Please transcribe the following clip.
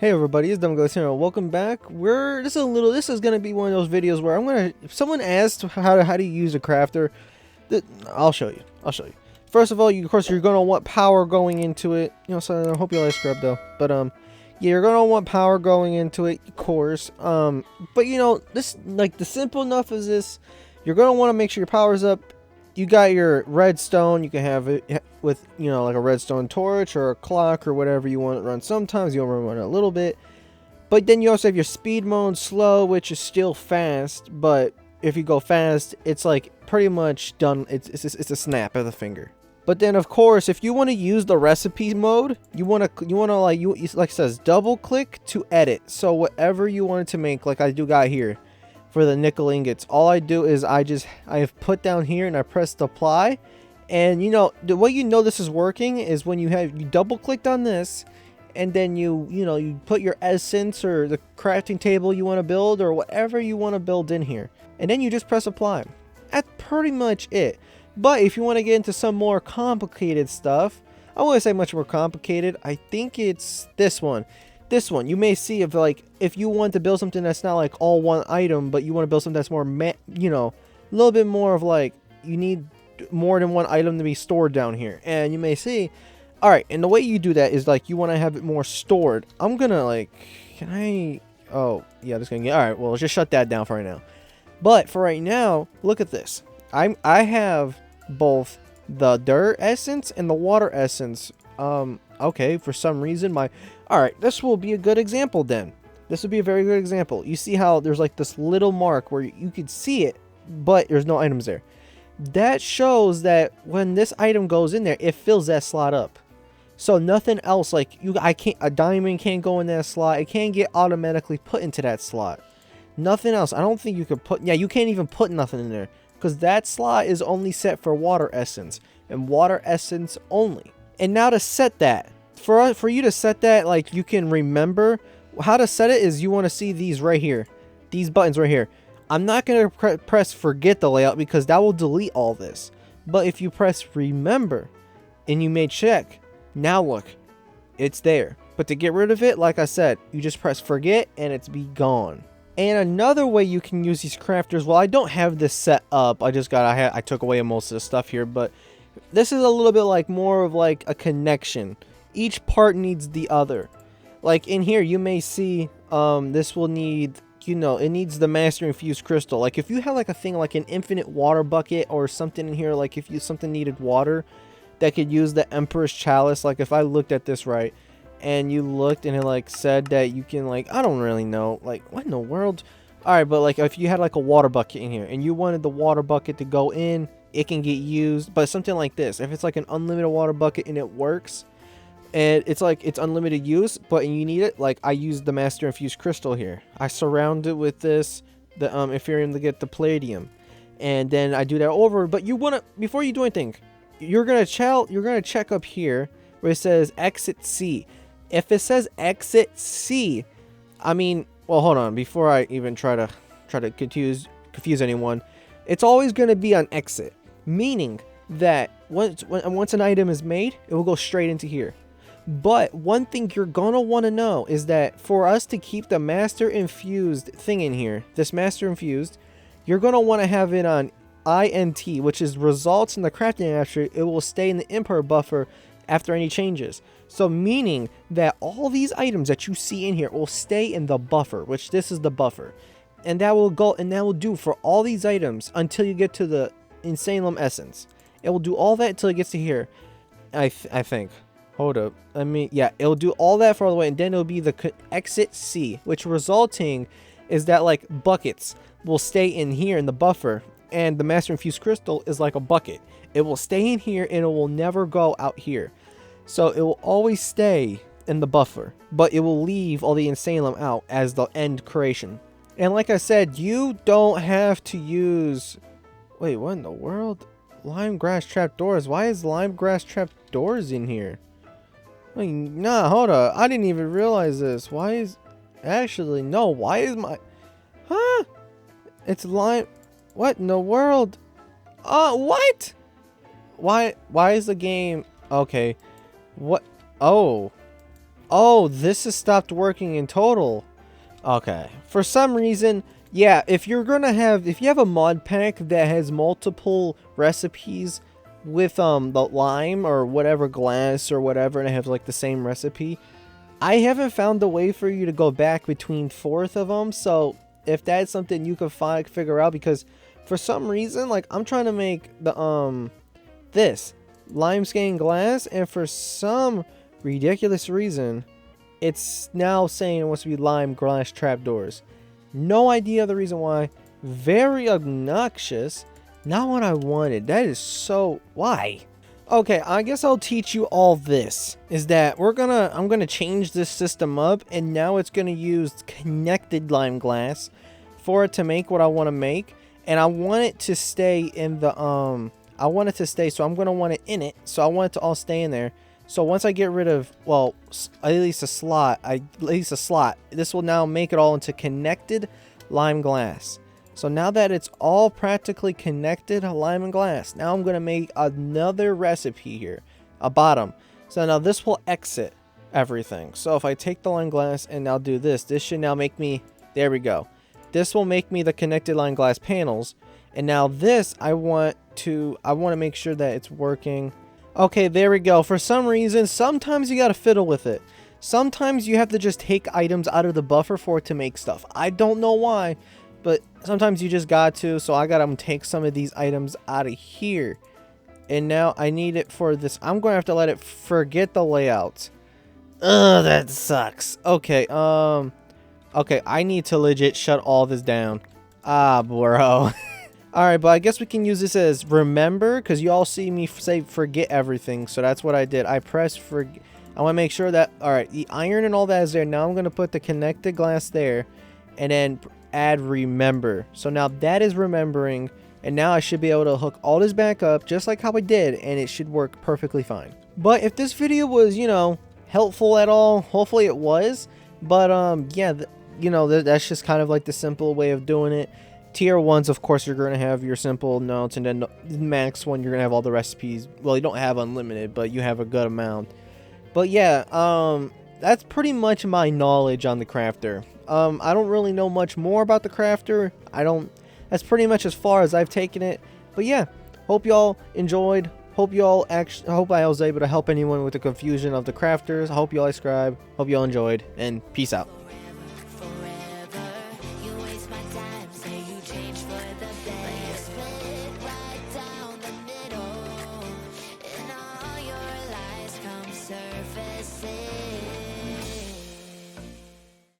Hey everybody, it's Dumb here. Welcome back. This is gonna be one of those videos where if someone asked how do you use a crafter, I'll show you. First of all, of course you're gonna want power going into it. So I hope you like scrub though. But yeah, you're gonna want power going into it, of course. But this, like, the simple enough is this. You're gonna want to make sure your power's up. You got your redstone. You can have it with, like a redstone torch or a clock or whatever you want to run. Sometimes you'll run it a little bit. But then you also have your speed mode slow, which is still fast. But if you go fast, it's like pretty much done. It's a snap of the finger. But then, of course, if you want to use the recipe mode, you want to like it says double click to edit. So whatever you wanted to make, like I got here. For the nickel ingots, all I do is I have put down here and I pressed apply, and the way this is working is when you double clicked on this, and then you put your essence or the crafting table you want to build or whatever you want to build in here, and then you just press apply. That's pretty much it. But if you want to get into some more complicated stuff, I wouldn't say much more complicated. I think it's this one. You may see if you want to build something that's not like all one item, but you want to build something that's more, a little bit more of like you need more than one item to be stored down here. And you may see, all right, and the way you do that is like you want to have it more stored. I'm gonna oh yeah, this gonna get, all right. Well, just shut that down for right now. But for right now, look at this. I have both the dirt essence and the water essence. Okay, for some reason alright, this will be a good example then. This would be a very good example. You see how there's like this little mark where you could see it, but there's no items there. That shows that when this item goes in there, it fills that slot up. So nothing else, like a diamond can't go in that slot. It can't get automatically put into that slot. Nothing else. I don't think you could you can't even put nothing in there, because that slot is only set for water essence and water essence only. And now to set that, for you to set that, like, you can remember how to set it is you want to see these right here, these buttons right here. I'm not going to press forget the layout because that will delete all this. But if you press remember and you may check, now look, it's there. But to get rid of it, like I said, you just press forget and it's be gone. And another way you can use these crafters, well, I don't have this set up. I took away most of the stuff here, but this is a little bit like more of like a connection. Each part needs the other. Like in here, you may see this will need, it needs the master infused crystal. Like if you have like a thing like an infinite water bucket or something in here, like if something needed water that could use the Emperor's Chalice. Like if I looked at this right and you looked and it like said that you can, like, I don't really know, like, what in the world? Alright, but like if you had like a water bucket in here and you wanted the water bucket to go in, it can get used. But something like this, if it's like an unlimited water bucket and it works, and it's like it's unlimited use, but you need it, like I use the master infused crystal here. I surround it with the Ethereum to get the palladium, and then I do that over. But you wanna, before you do anything, you're gonna check up here where it says exit C. If it says exit C, I mean, well, hold on, before I even try to confuse anyone, it's always gonna be on exit, meaning that once an item is made, it will go straight into here. But one thing you're gonna want to know is that for us to keep the master infused thing in here, this master infused, you're gonna want to have it on INT, which is results in the crafting attribute. It will stay in the import buffer after any changes. So meaning that all these items that you see in here will stay in the buffer, which this is the buffer. And that will do for all these items until you get to the Insanum essence. It will do all that until it gets to here. I think. Hold up. I mean, yeah, it'll do all that for all the way, and then it'll be the exit C, which resulting is that like buckets will stay in here in the buffer, and the master infused crystal is like a bucket. It will stay in here and it will never go out here. So it will always stay in the buffer, but it will leave all the Insanum out as the end creation. And like I said, you don't have to use... Wait, what in the world? Lime grass trapdoors. Why is lime grass trapdoors in here? Wait, nah, hold up. I didn't even realize this. Why is... Actually, no. Why is my... Huh? It's lime... What in the world? What? Why is the game... Okay. What? Oh. Oh, this has stopped working in total. Okay. For some reason, yeah, if you have a mod pack that has multiple recipes with the lime or whatever glass or whatever, and it has like the same recipe, I haven't found a way for you to go back between 4th of them. So if that's something you can figure out, because for some reason, like, I'm trying to make the this lime stain glass, and for some ridiculous reason, it's now saying it wants to be lime glass trapdoors. No idea the reason why. Very obnoxious. Not what I wanted. That is so... Why? Okay, I guess I'll teach you all this. Is that I'm gonna change this system up, and now it's gonna use connected lime glass for it to make what I want to make. And I want it to stay in the I want it to stay, so I'm gonna want it in it. So I want it to all stay in there. So once I get rid of, well, at least a slot, this will now make it all into connected lime glass. So now that it's all practically connected lime and glass, now I'm going to make another recipe here, a bottom. So now this will exit everything. So if I take the lime glass and now do this, this should now make me, there we go. This will make me the connected lime glass panels. And now this, I want to make sure that it's working. Okay, there we go. For some reason, sometimes you gotta fiddle with it. Sometimes you have to just take items out of the buffer for it to make stuff. I don't know why, but sometimes you just got to. So I gotta take some of these items out of here. And now I need it for this. I'm gonna have to let it forget the layout. Ugh, that sucks. Okay, okay, I need to legit shut all this down. Ah, bro. Alright, but I guess we can use this as remember, because you all see me say forget everything. So that's what I did. I pressed forget. I want to make sure that, alright, the iron and all that is there. Now I'm going to put the connected glass there and then add remember. So now that is remembering, and now I should be able to hook all this back up just like how I did, and it should work perfectly fine. But if this video was, you know, helpful at all, hopefully it was. But yeah, you know, that's just kind of like the simple way of doing it. Tier 1s, of course, you're going to have your simple notes, and then max 1, you're going to have all the recipes. Well, you don't have unlimited, but you have a good amount. But yeah, that's pretty much my knowledge on the crafter. I don't really know much more about the crafter. That's pretty much as far as I've taken it. But yeah, hope y'all enjoyed. Hope I was able to help anyone with the confusion of the crafters. I hope y'all subscribe. Hope y'all enjoyed, and peace out.